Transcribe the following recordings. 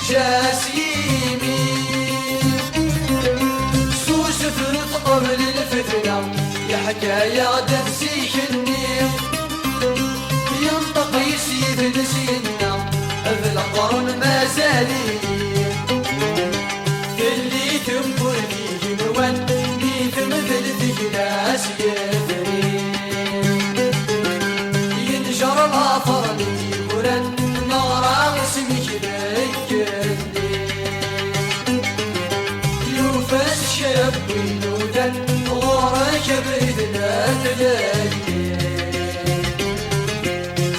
جاسيمي سفرت قبل الفتنة يا حكاية دبسي النيل ينطق يسيد نسينا في القرن ما زالي اللي تنبر فيه نوان ميت مثل في ناس يدري ينجر العطر من يقولن نار اسمك ذكرني يوفس شرب وينودن غورك بإذن تلاقي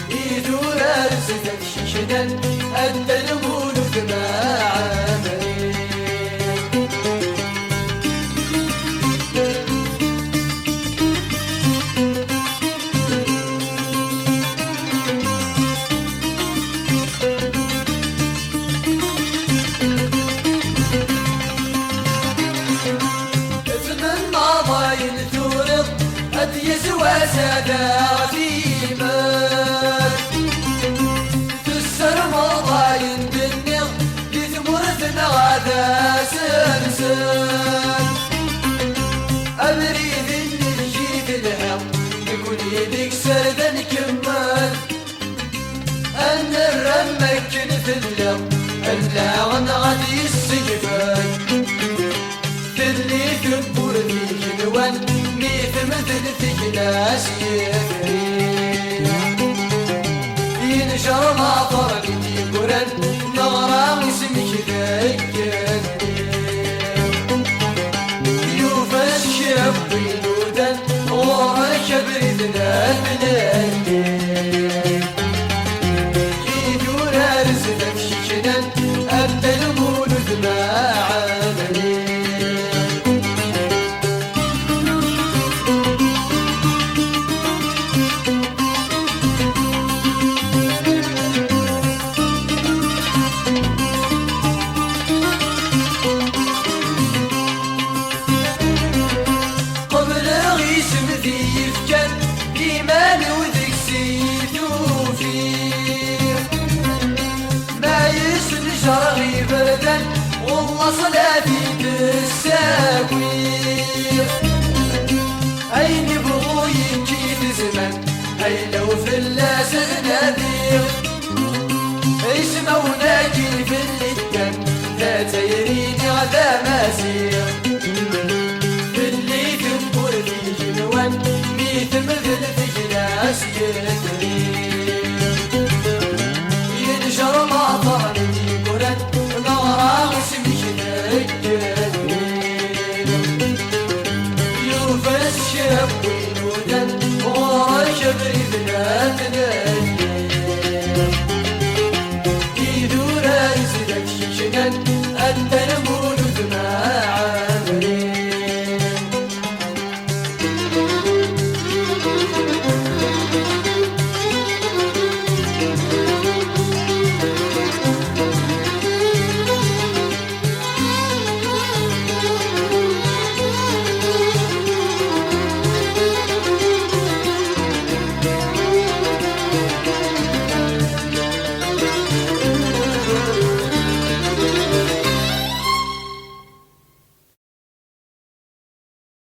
يدور أرزتك شيشنا أنت المولود ما عمري يسوى ساداتي مات تسر مضاين بالنغ يثمرتنا غادا سنسان أبريد إني نجيب الهم يقول يديك سردا كمال أن الرمك في اللم ألا غنغد يسجفان في اللي كبور فيك نوان مثل في ناس يفري ينشر مطر بدي قرن نغرام اسمك ذكرني يوفى الشرب وينودن غورك بردنا بلادي يدور رزقك شكنا أنت المولود ما عملي شرغي بردا والله صلاتي تساوي أين بغو ينجي زمان أي لو في اللاسد نذير اسمعوا